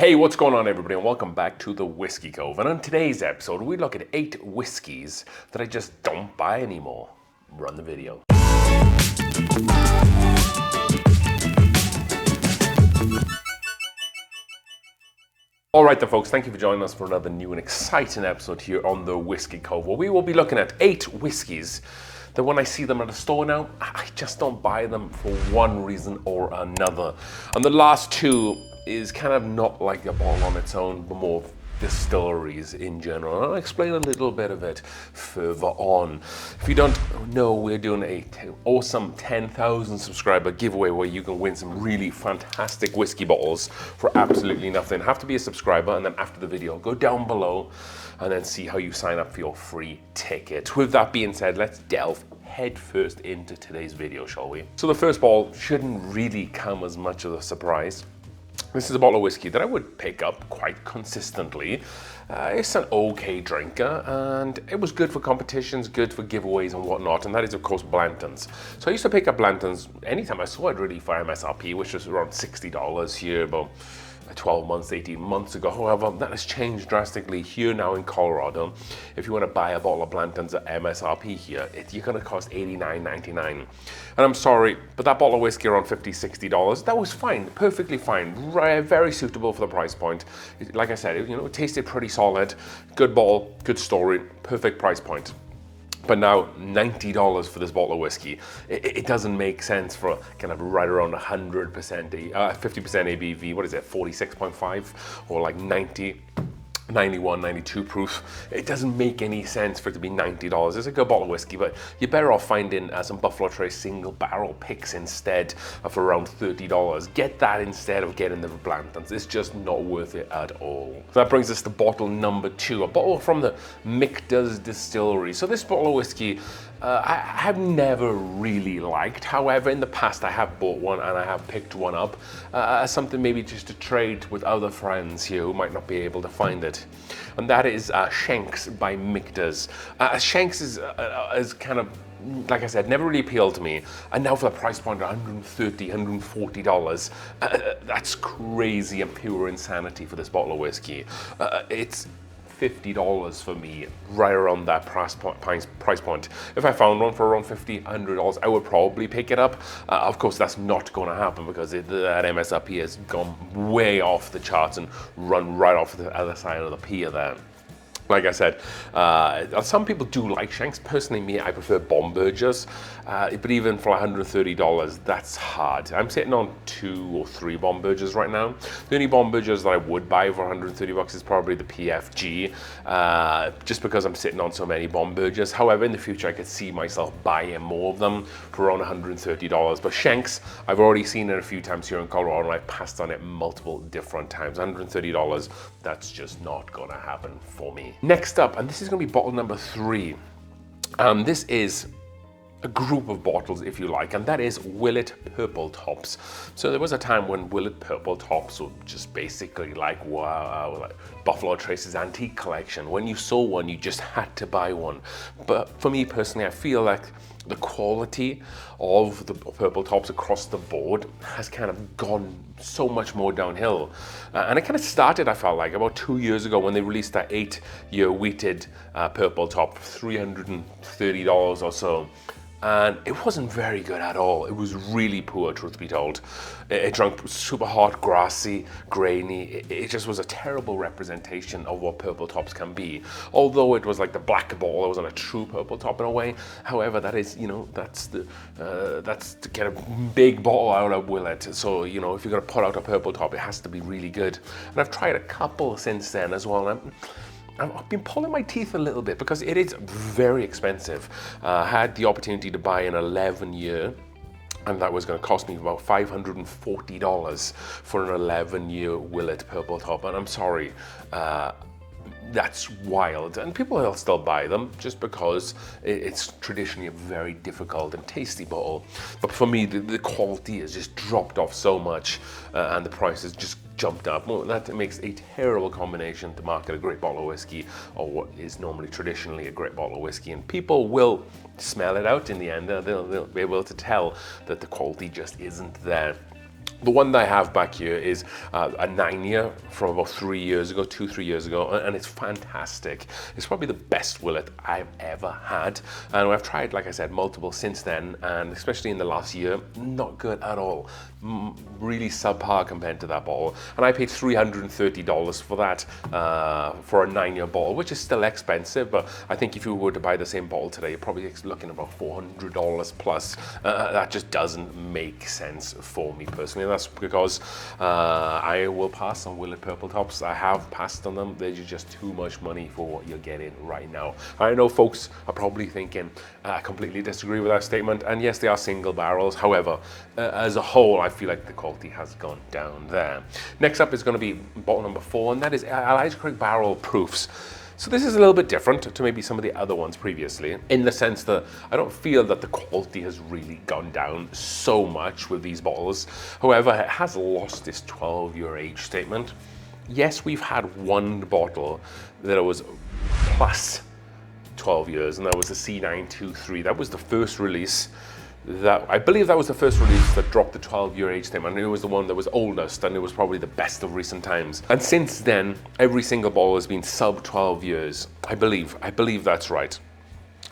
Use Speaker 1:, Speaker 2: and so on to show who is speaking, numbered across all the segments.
Speaker 1: Hey, what's going on everybody, and welcome back to the Whiskey Cove. And on today's episode, we look at 8 whiskeys that I just don't buy anymore. Run the video. Alright then folks, thank you for joining us for another new and exciting episode here on the Whiskey Cove, where we will be looking at 8 whiskeys that when I see them at a store now, I just don't buy them for one reason or another. And the last 2 is kind of not like a bottle on its own, but more distilleries in general. And I'll explain a little bit of it further on. If you don't know, we're doing a awesome 10,000 subscriber giveaway where you can win some really fantastic whiskey bottles for absolutely nothing. Have to be a subscriber, and then after the video, go down below and then see how you sign up for your free ticket. With that being said, let's delve head first into today's video, shall we? So the first bottle shouldn't really come as much of a surprise. This is a bottle of whiskey that I would pick up quite consistently. It's an okay drinker, and it was good for competitions, good for giveaways and whatnot, and that is of course Blanton's. So I used to pick up Blanton's anytime I saw it, really, for MSRP, which was around $60 here, about 12 months, 18 months ago. However, that has changed drastically here now in Colorado. If you want to buy a bottle of Blanton's at MSRP here, you're going to cost $89.99. And I'm sorry, but that bottle of whiskey around $50, $60, that was fine, perfectly fine, very suitable for the price point. Like I said, it tasted pretty solid, good bottle, good story, perfect price point. But now $90 for this bottle of whiskey, it doesn't make sense for kind of right around 100%, 50% ABV, what is it, 46.5 or like 90, 91, 92 proof. It doesn't make any sense for it to be $90. It's a good bottle of whiskey, but you're better off finding some Buffalo Trace single barrel picks instead for around $30. Get that instead of getting the Blanton's. It's just not worth it at all. So that brings us to bottle number 2, a bottle from the Mikas Distillery. So this bottle of whiskey, I have never really liked. However, in the past I have bought one and I have picked one up as something maybe just to trade with other friends here who might not be able to find it. And that is Shanks by Mikas. Shanks is kind of, like I said, never really appealed to me. And now for the price point of $130, $140, that's crazy and pure insanity for this bottle of whiskey. It's $50 for me, right around that price point. If I found one for around $50, $100, I would probably pick it up. Of course, that's not going to happen because that MSRP has gone way off the charts and run right off the other side of the pier there. Like I said, some people do like Shanks. Personally, me, I prefer Bombergers. But even for $130, that's hard. I'm sitting on 2 or 3 Bombergers right now. The only Bombergers that I would buy for $130 is probably the PFG, just because I'm sitting on so many Bombergers. However, in the future, I could see myself buying more of them for around $130. But Shanks, I've already seen it a few times here in Colorado, and I've passed on it multiple different times. $130, that's just not gonna happen for me. Next up, and this is going to be bottle number 3. This is a group of bottles, if you like, and that is Willett Purple Tops. So there was a time when Willett Purple Tops were just basically like, wow, like Buffalo Trace's antique collection. When you saw one, you just had to buy one. But for me personally, I feel like the quality of the Purple Tops across the board has kind of gone so much more downhill. And it kind of started, I felt like, about 2 years ago when they released that 8-year wheated Purple Top, $330 or so. And it wasn't very good at all. It was really poor, truth be told. It drank super hot, grassy, grainy. It just was a terrible representation of what Purple Tops can be. Although it was like the black ball, it wasn't a true Purple Top in a way. However, that is, that's to get a big bottle out of Willett. So, if you're gonna put out a Purple Top, it has to be really good. And I've tried a couple since then as well. I've been pulling my teeth a little bit because it is very expensive. I had the opportunity to buy an 11-year, and that was going to cost me about $540 for an 11-year Willett Purple Top. And I'm sorry, that's wild, and people will still buy them just because it's traditionally a very difficult and tasty bottle. But for me, the quality has just dropped off so much, and the price has just jumped up. Well, that makes a terrible combination to market a great bottle of whiskey, or what is normally traditionally a great bottle of whiskey, and people will smell it out in the end. They'll be able to tell that the quality just isn't there. The one that I have back here is a 9-year from about 3 years ago, 2-3 years ago, and it's fantastic. It's probably the best Willett I've ever had, and I've tried, like I said, multiple since then, and especially in the last year, not good at all. Really subpar compared to that bottle, and I paid $330 for that, for a 9-year bottle, which is still expensive, but I think if you were to buy the same bottle today, you're probably looking about $400 plus. That just doesn't make sense for me personally. That's because I will pass on Willett Purple Tops. I have passed on them. They're just too much money for what you're getting right now. I know folks are probably thinking I completely disagree with that statement, and yes, they are single barrels. However, as a whole, I feel like the quality has gone down there. Next up is going to be bottle number 4, and that is Elijah Craig Barrel Proofs. So this is a little bit different to maybe some of the other ones previously, in the sense that I don't feel that the quality has really gone down so much with these bottles. However, it has lost this 12-year age statement. Yes, we've had one bottle that was plus 12 years, and that was the C923. That was the first release. I believe that was the first release that dropped the 12-year age statement, and it was the one that was oldest, and it was probably the best of recent times. And since then, every single bottle has been sub 12 years. I believe that's right.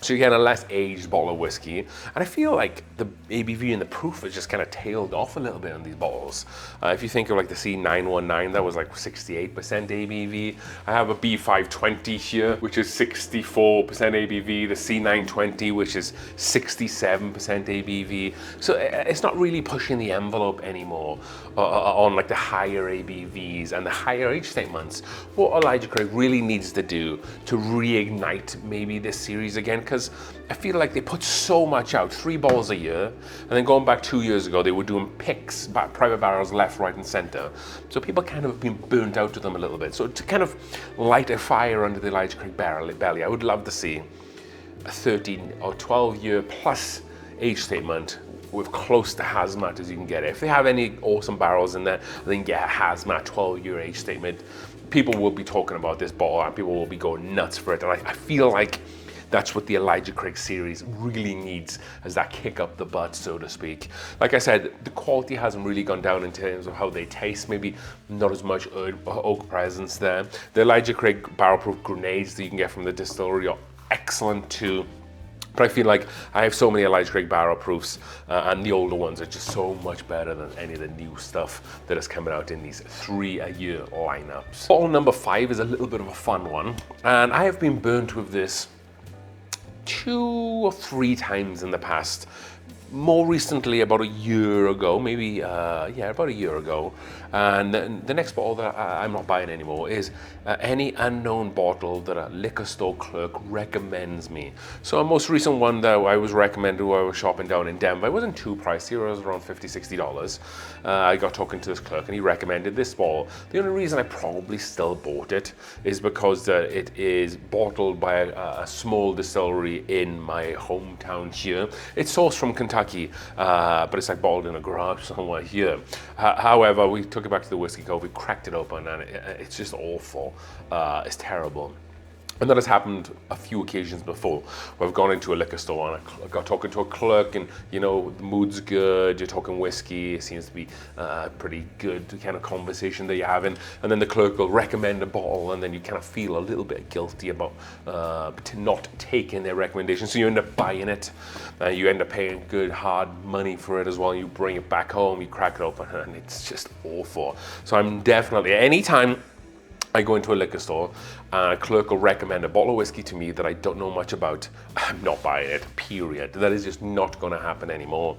Speaker 1: So you get a less aged bottle of whiskey, and I feel like the ABV and the proof has just kind of tailed off a little bit on these bottles. If you think of like the C919, that was like 68% ABV. I have a B520 here, which is 64% ABV. The C920, which is 67% ABV. So it's not really pushing the envelope anymore on like the higher ABVs and the higher age statements. What Elijah Craig really needs to do to reignite maybe this series again, because I feel like they put so much out, 3 bottles a year, and then going back 2 years ago, they were doing picks, private barrels left, right, and center. So people kind of have been burnt out to them a little bit. So to kind of light a fire under the Elijah Craig belly, I would love to see a 13 or 12 year plus age statement with close to hazmat as you can get it. If they have any awesome barrels in there, I think get a hazmat 12-year age statement. People will be talking about this bottle and people will be going nuts for it. And I feel like that's what the Elijah Craig series really needs, as that kick up the butt, so to speak. Like I said, the quality hasn't really gone down in terms of how they taste. Maybe not as much oak presence there. The Elijah Craig barrel proof grenades that you can get from the distillery are excellent too. But I feel like I have so many Elijah Craig barrel proofs, and the older ones are just so much better than any of the new stuff that is coming out in these 3-a-year lineups. Bottle number 5 is a little bit of a fun one, and I have been burnt with this 2 or 3 times in the past. More recently, about a year ago, maybe, about a year ago. And the next bottle that I'm not buying anymore is any unknown bottle that a liquor store clerk recommends me. So a most recent one that I was recommended while I was shopping down in Denver, it wasn't too pricey, it was around $50, $60. I got talking to this clerk and he recommended this bottle. The only reason I probably still bought it is because it is bottled by a small distillery in my hometown here. It's sourced from Kentucky, but it's like bottled in a garage somewhere here. However, we took it back to the Whiskey Cove, we cracked it open, and it's just awful. It's terrible. And that has happened a few occasions before, where I've gone into a liquor store and I got talking to a clerk, and you know, the mood's good, you're talking whiskey, it seems to be a pretty good kind of conversation that you're having, and then the clerk will recommend a bottle, and then you kind of feel a little bit guilty about not taking their recommendation, so you end up buying it, you end up paying good hard money for it as well, you bring it back home, you crack it open, and it's just awful. So I'm definitely, anytime I go into a liquor store and a clerk will recommend a bottle of whiskey to me that I don't know much about, I'm not buying it, period. That is just not going to happen anymore.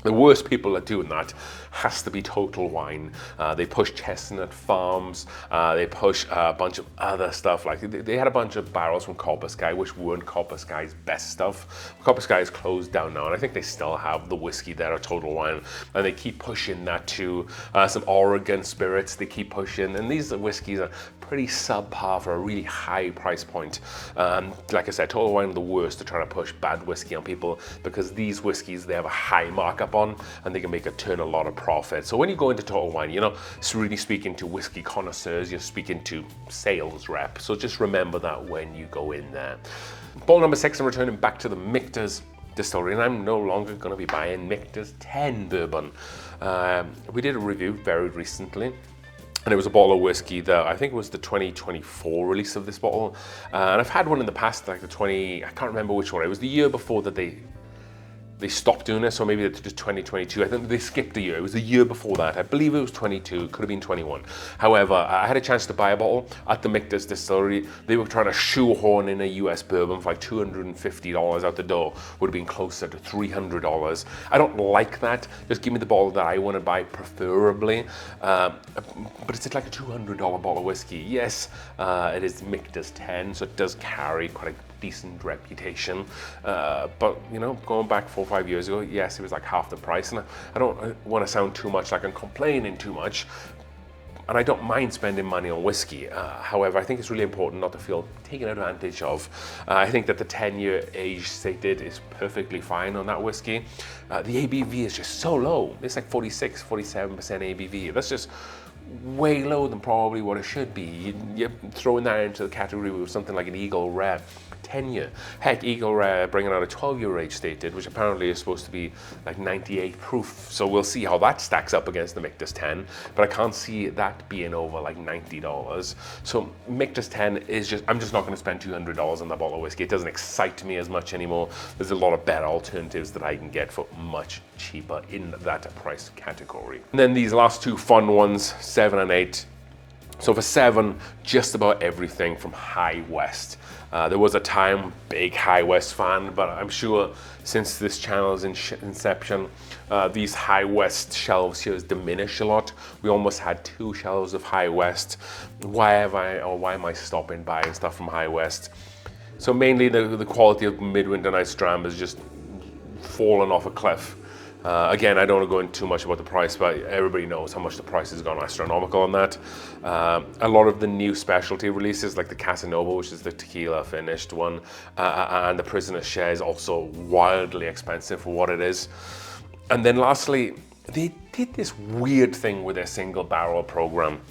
Speaker 1: The worst people at doing that has to be Total Wine. They push Chestnut Farms, they push a bunch of other stuff. Like they had a bunch of barrels from Copper Sky, which weren't Copper Sky's best stuff. Copper Sky is closed down now, and I think they still have the whiskey there at Total Wine, and they keep pushing that to some Oregon spirits. They keep pushing, and these whiskeys are pretty subpar for a really high price point. Like I said, Total Wine are the worst to try to push bad whiskey on people, because these whiskeys, they have a high markup on, and they can make a lot of profit. So when you go into Total Wine, you know, it's really speaking to whiskey connoisseurs, you're speaking to sales rep. So just remember that when you go in there. Bottle number 6, I'm returning back to the Mikas Distillery, and I'm no longer going to be buying Mikas 10 bourbon. We did a review very recently, and it was a bottle of whiskey that I think it was the 2024 release of this bottle. And I've had one in the past, like I can't remember which one. It was the year before that they stopped doing this, or maybe it's just 2022. I think they skipped a year. It was the year before that. I believe it was 22, could have been 21. However, I had a chance to buy a bottle at the Mikas Distillery. They were trying to shoehorn in a US bourbon for like $250 out the door. Would have been closer to $300. I don't like that. Just give me the bottle that I want to buy, preferably. But it's like a $200 bottle of whiskey. Yes, it is Mikas 10, so it does carry quite a decent reputation, but you know, going back 4 or 5 years ago, yes, it was like half the price, and I don't want to sound too much like I'm complaining too much, and I don't mind spending money on whiskey. However, I think it's really important not to feel taken advantage of. I think that the 10-year age stated is perfectly fine on that whiskey. The ABV is just so low. It's like 46, 47% ABV. That's just way lower than probably what it should be. You're throwing that into the category with something like an Eagle Rare 10-year. Heck, Eagle Rare bringing out a 12-year age stated, which apparently is supposed to be like 98 proof. So we'll see how that stacks up against the Mikas 10, but I can't see that being over like $90. So Mikas 10 is just, I'm just not going to spend $200 on that bottle of whiskey. It doesn't excite me as much anymore. There's a lot of better alternatives that I can get for much cheaper in that price category. And then these last two fun ones, 7 and 8. So for 7, just about everything from High West. There was a time, big High West fan, but I'm sure since this channel's inception, these High West shelves here has diminished a lot. We almost had 2 shelves of High West. Why am I stopping buying stuff from High West? So mainly the quality of Midwinter Night's Dram has just fallen off a cliff. Again, I don't want to go into too much about the price, but everybody knows how much the price has gone astronomical on that. A lot of the new specialty releases, like the Casanova, which is the tequila finished one, and the Prisoner's Share is also wildly expensive for what it is. And then lastly, they did this weird thing with their single barrel program.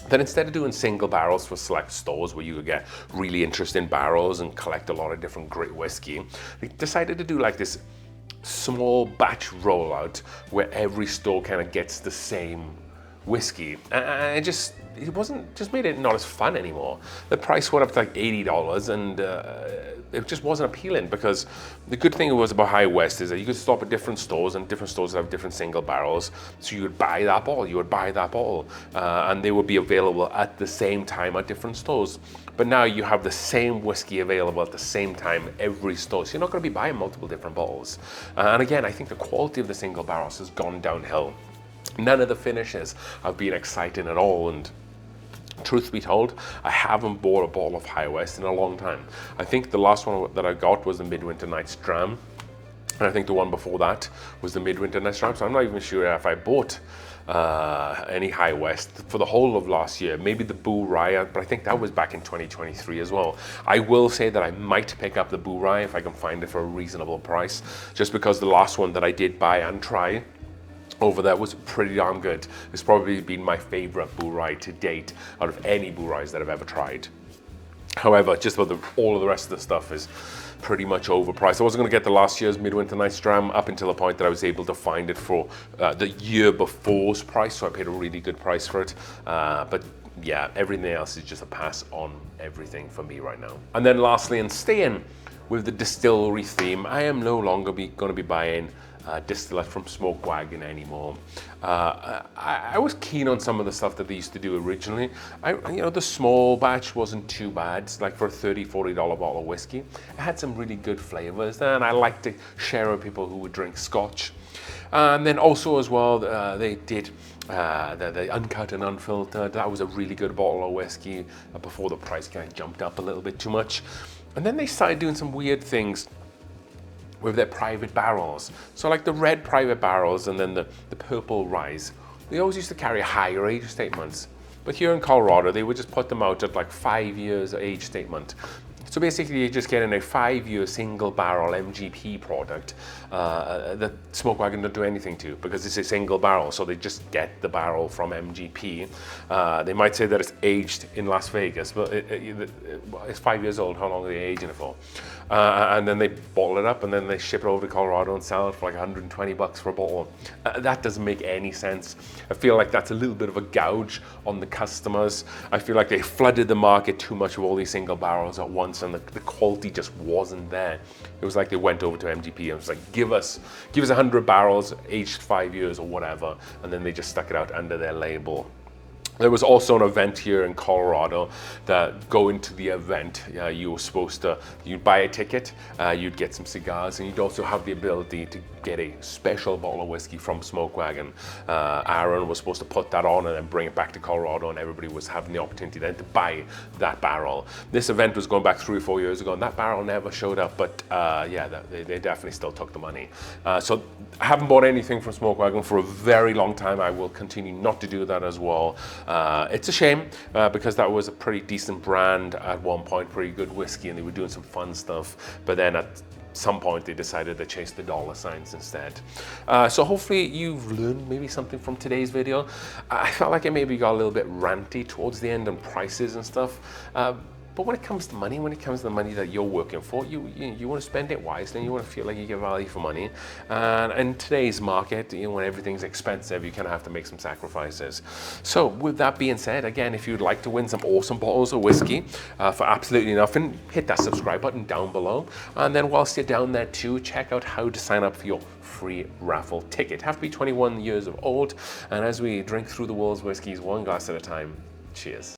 Speaker 1: Then instead of doing single barrels for select stores where you could get really interesting barrels and collect a lot of different great whiskey, they decided to do like this small batch rollout where every store kind of gets the same whiskey, and it just made it not as fun anymore. The price went up to like $80, and it just wasn't appealing, because the good thing was about High West is that you could stop at different stores, and different stores have different single barrels, so you would buy that bottle, and they would be available at the same time at different stores. But now you have the same whiskey available at the same time every store, so you're not going to be buying multiple different bottles. And again, I think the quality of the single barrels has gone downhill. None of the finishes have been exciting at all, and truth be told, I haven't bought a bottle of High West in a long time. I think the last one that I got was the Midwinter Night's Dram, and I think the one before that was the Midwinter Night's Dram, so I'm not even sure if I bought any High West for the whole of last year. Maybe the Boo Rye, but I think that was back in 2023 as well. I will say that I might pick up the Boo Rye if I can find it for a reasonable price, just because the last one that I did buy and try over there was pretty darn good. It's probably been my favorite Boo Rye to date out of any Boo Ryes that I've ever tried. However, just about all of the rest of the stuff is pretty much overpriced. I wasn't going to get the last year's Midwinter Night's Dram up until the point that I was able to find it for the year before's price, so I paid a really good price for it. But yeah, everything else is just a pass on everything for me right now. And then lastly, and staying with the distillery theme, I am no longer going to be buying distillate from Smoke Wagon anymore. I was keen on some of the stuff that they used to do originally. The small batch wasn't too bad, like for a $30, $40 bottle of whiskey. It had some really good flavors, and I like to share with people who would drink Scotch. And then also as well, they did the uncut and unfiltered. That was a really good bottle of whiskey before the price kind of jumped up a little bit too much. And then they started doing some weird things with their private barrels. So like the red private barrels and then the purple ryes, they always used to carry higher age statements. But here in Colorado, they would just put them out at like 5 years age statement. So basically you're just getting a 5-year single barrel MGP product that Smoke Wagon don't do anything to, because it's a single barrel, so they just get the barrel from MGP. They might say that it's aged in Las Vegas, but it's 5 years old. How long are they aging it for? And then they bottle it up, and then they ship it over to Colorado and sell it for like 120 bucks for a bottle. That doesn't make any sense. I feel like that's a little bit of a gouge on the customers. I feel like they flooded the market too much with all these single barrels at once, and the quality just wasn't there. It was like they went over to MGP and was like, give us 100 barrels aged 5 years or whatever, and then they just stuck it out under their label. There was also an event here in Colorado that going to the event, you were supposed to, you'd buy a ticket, you'd get some cigars, and you'd also have the ability to get a special bottle of whiskey from Smoke Wagon. Aaron was supposed to put that on and then bring it back to Colorado, and everybody was having the opportunity then to buy that barrel. This event was going back 3 or 4 years ago, and that barrel never showed up, but yeah, they definitely still took the money. So I haven't bought anything from Smoke Wagon for a very long time. I will continue not to do that as well. It's a shame because that was a pretty decent brand at one point, pretty good whiskey, and they were doing some fun stuff, but then at some point they decided to chase the dollar signs instead. So hopefully you've learned maybe something from today's video. I felt like I maybe got a little bit ranty towards the end on prices and stuff. But when it comes to money, when it comes to the money that you're working for, you want to spend it wisely, and you want to feel like you get value for money. And in today's market, when everything's expensive, you kind of have to make some sacrifices. So with that being said, again, if you'd like to win some awesome bottles of whiskey for absolutely nothing, hit that subscribe button down below. And then whilst you're down there too, check out how to sign up for your free raffle ticket. Have to be 21 years of old. And as we drink through the world's whiskeys one glass at a time, cheers.